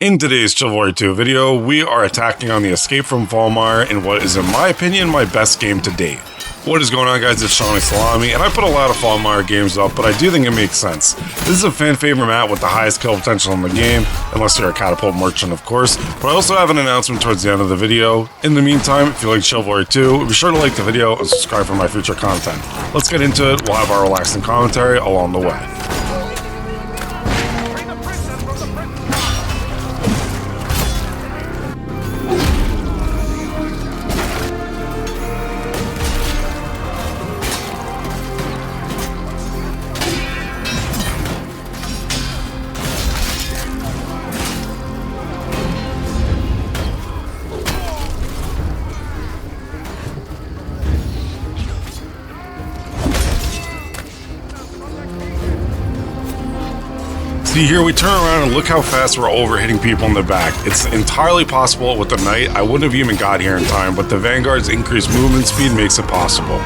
In today's Chivalry 2 video, we are attacking on the escape from Falmire in what is, in my opinion, my best game to date. What is going on, guys? It's Shawnee Salami, and I put a lot of Falmire games up, but I do think it makes sense. This is a fan favorite map with the highest kill potential in the game, unless you're a catapult merchant, of course, but I also have an announcement towards the end of the video. In the meantime, if you like Chivalry 2, be sure to like the video and subscribe for my future content. Let's get into it. We'll have our relaxing commentary along the way. See, here we turn around and look how fast we're over-hitting people in the back. It's entirely possible with the Knight. I wouldn't have even got here in time, but the Vanguard's increased movement speed makes it possible.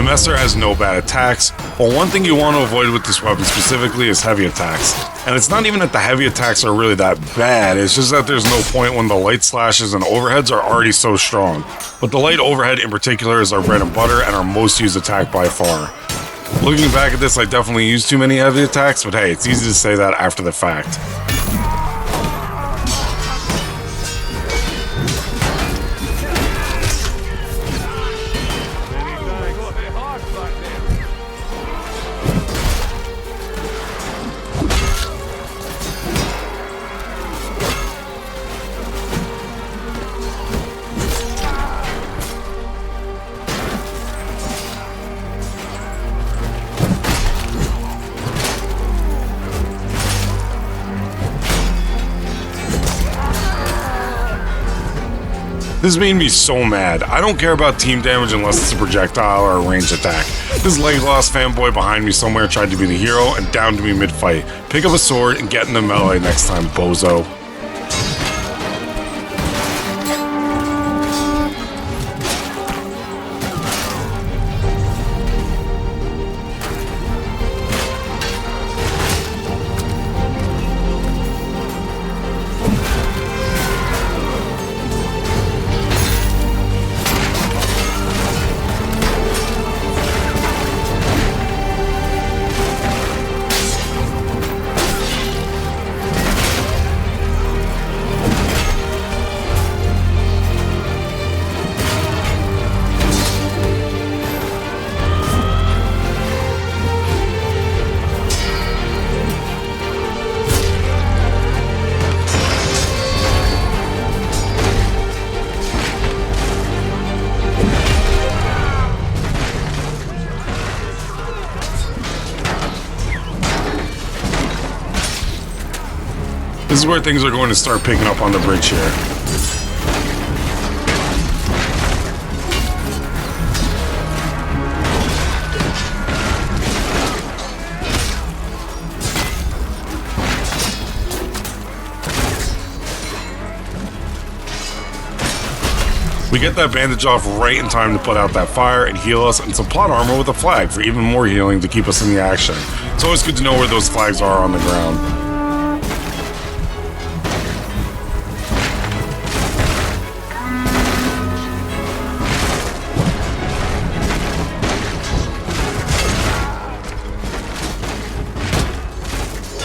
The Messer has no bad attacks, but one thing you want to avoid with this weapon specifically is heavy attacks. And it's not even that the heavy attacks are really that bad, it's just that there's no point when the light slashes and overheads are already so strong. But the light overhead in particular is our bread and butter and our most used attack by far. Looking back at this, I definitely used too many heavy attacks, but hey, it's easy to say that after the fact. This made me so mad. I don't care about team damage unless it's a projectile or a ranged attack. This Legolas fanboy behind me somewhere tried to be the hero and downed me mid-fight. Pick up a sword and get in the melee next time, bozo. This is where things are going to start picking up on the bridge here. We get that bandage off right in time to put out that fire and heal us, and some plot armor with a flag for even more healing to keep us in the action. It's always good to know where those flags are on the ground.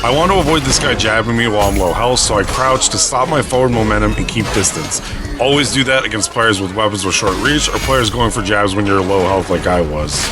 I want to avoid this guy jabbing me while I'm low health, so I crouch to stop my forward momentum and keep distance. Always do that against players with weapons with short reach, or players going for jabs when you're low health like I was.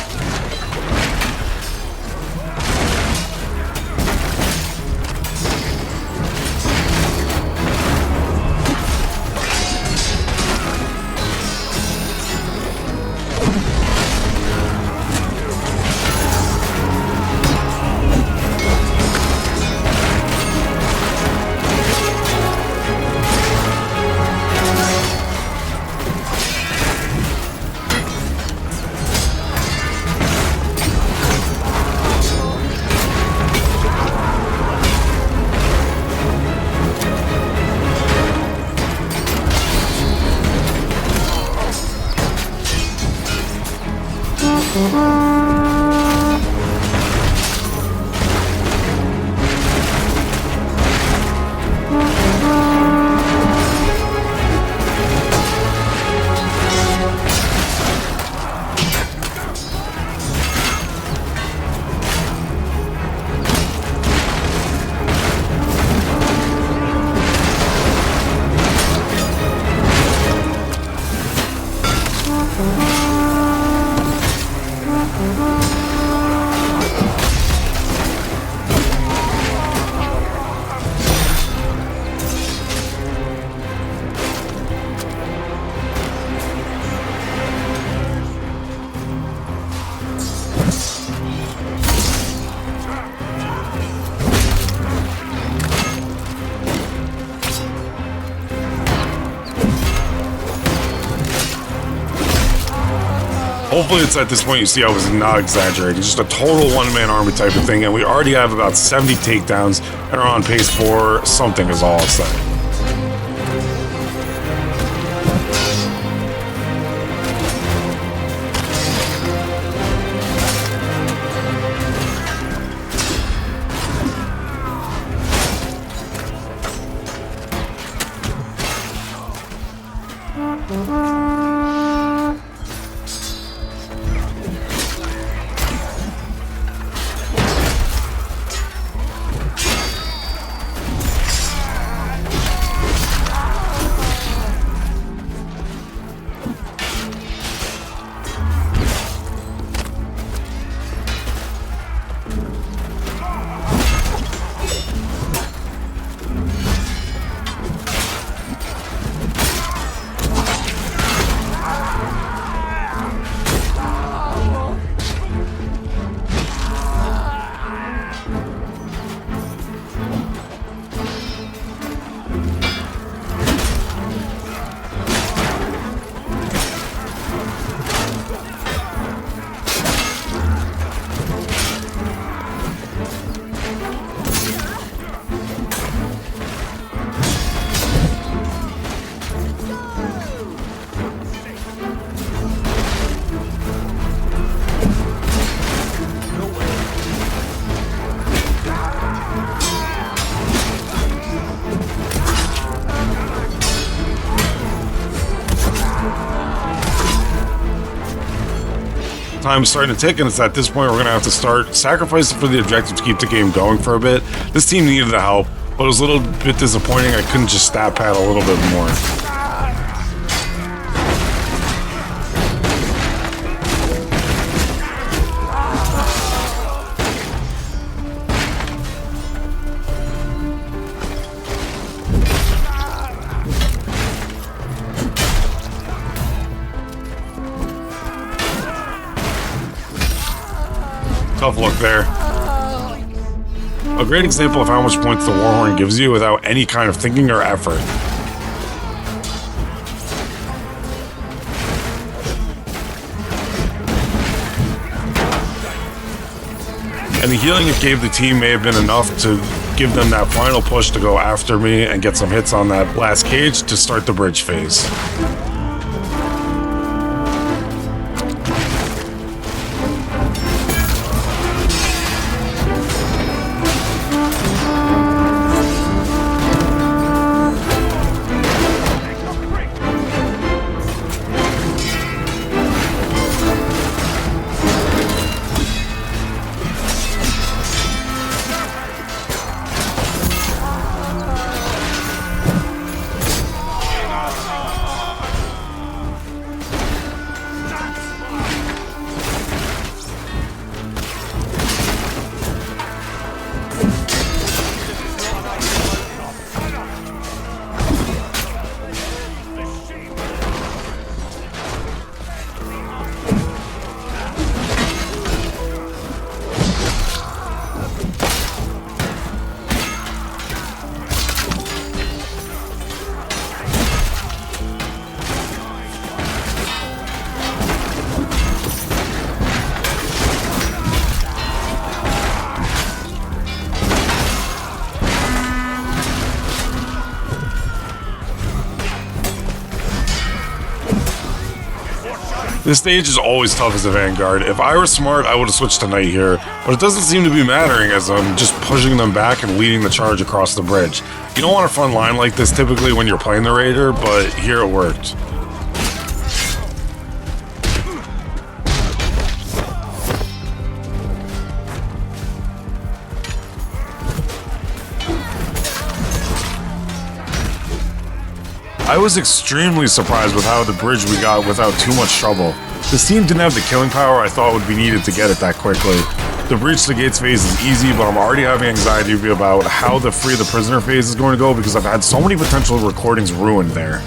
Hopefully it's at this point you see I was not exaggerating, just a total one-man army type of thing, and we already have about 70 takedowns and are on pace for something is all I'll say. Time's starting to tick, and it's at this point we're going to have to start sacrificing for the objective to keep the game going for a bit. This team needed the help, but it was a little bit disappointing. I couldn't just stat pad a little bit more. Tough look there. A great example of how much points the Warhorn gives you without any kind of thinking or effort. And the healing it gave the team may have been enough to give them that final push to go after me and get some hits on that last cage to start the bridge phase. This stage is always tough as a vanguard. If I were smart, I would have switched to knight here, but it doesn't seem to be mattering as I'm just pushing them back and leading the charge across the bridge. You don't want a front line like this typically when you're playing the raider, but here it worked. I was extremely surprised with how the bridge we got without too much trouble. This team didn't have the killing power I thought would be needed to get it that quickly. The bridge to gates phase is easy, but I'm already having anxiety about how the free the prisoner phase is going to go because I've had so many potential recordings ruined there.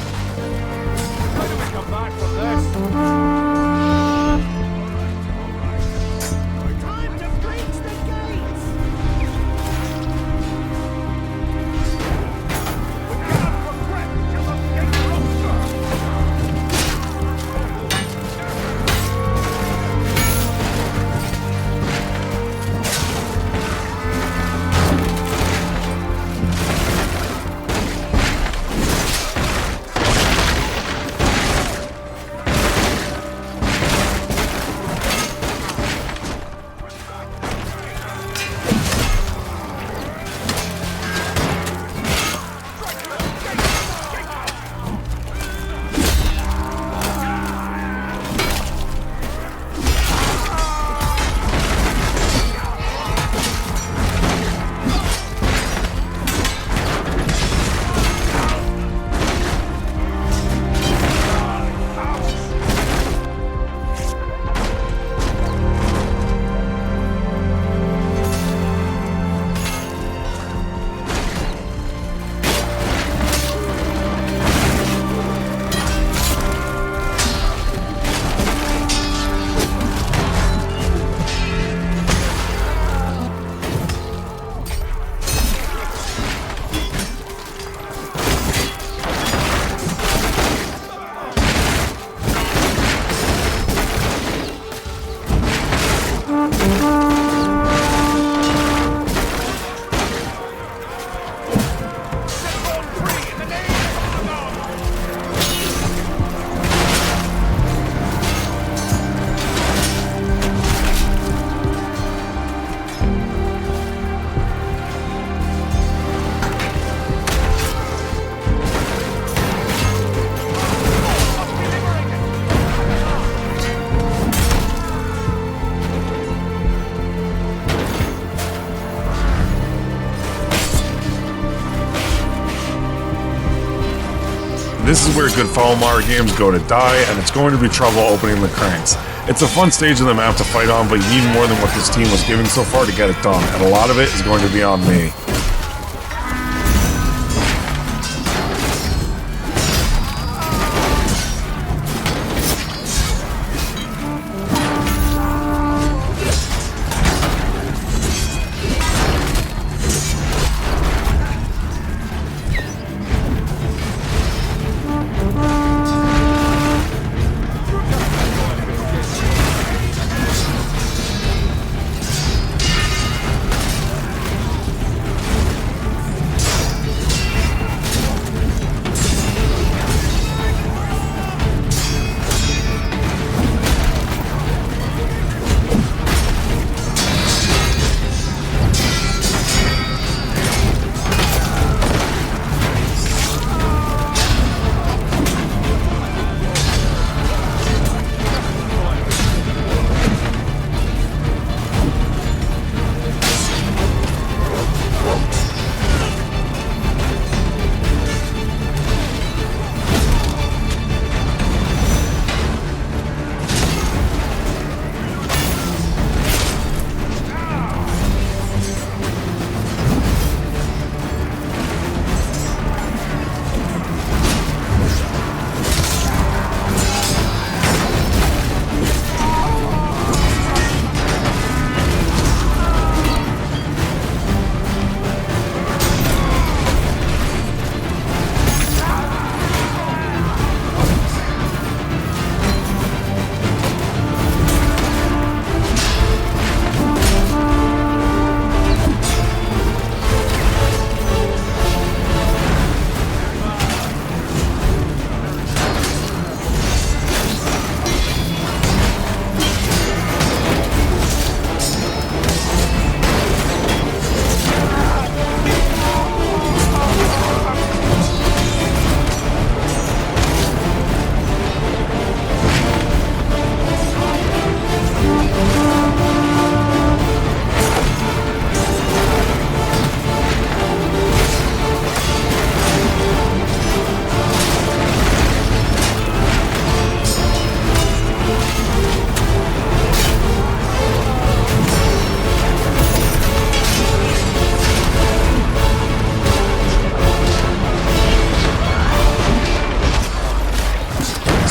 This is where good Falmire games go to die, and it's going to be trouble opening the cranks. It's a fun stage of the map to fight on, but you need more than what this team was giving so far to get it done, and a lot of it is going to be on me.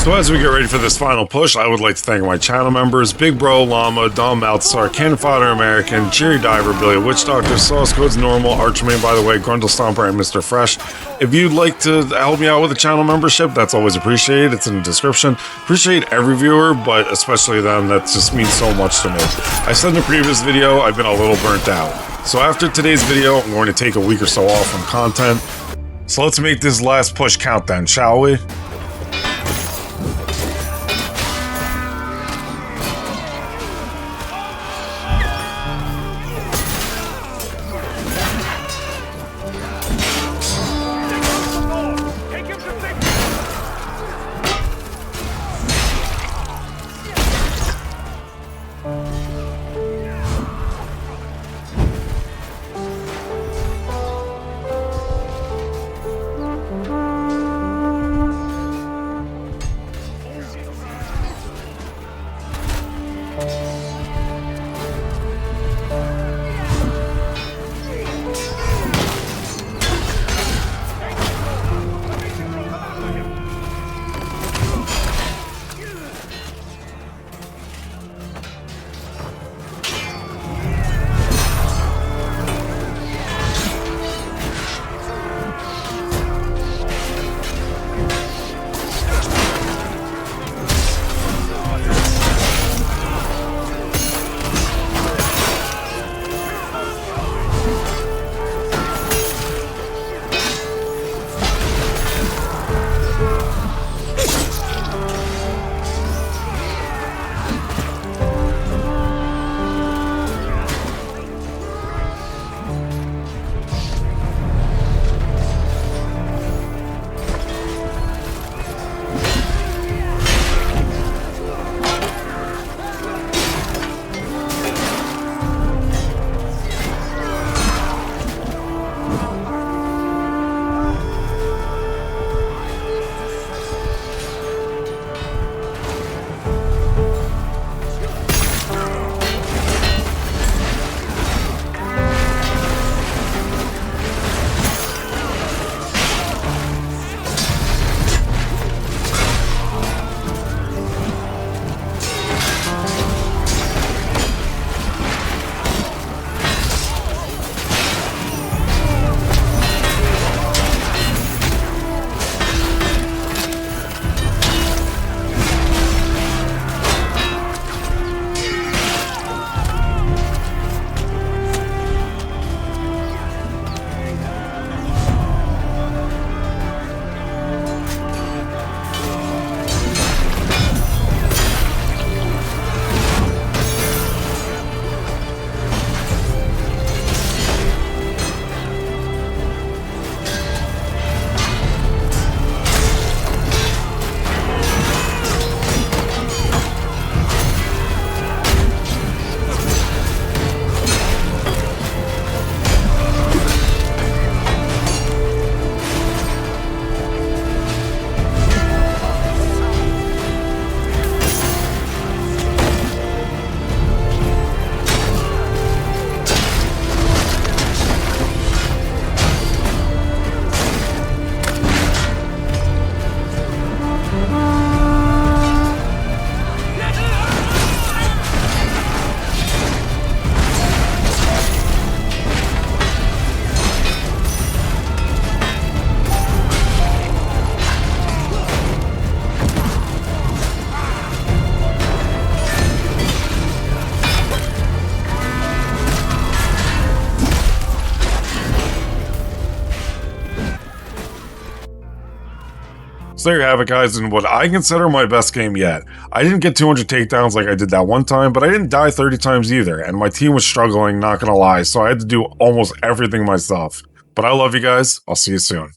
So as we get ready for this final push, I would like to thank my channel members, Big Bro, Llama, Dom Maltsar, Cannon Fodder American, Jerry Diver, Billy Witch Doctor, Sauce Codes Normal, Archman, by the way, Grundle Stomper, and Mr. Fresh. If you'd like to help me out with a channel membership, that's always appreciated. It's in the description. Appreciate every viewer, but especially them. That just means so much to me. I said in the previous video, I've been a little burnt out. So after today's video, I'm going to take a week or so off from content. So let's make this last push count then, shall we? So there you have it, guys, in what I consider my best game yet. I didn't get 200 takedowns like I did that one time, but I didn't die 30 times either, and my team was struggling, not gonna lie, so I had to do almost everything myself. But I love you guys. I'll see you soon.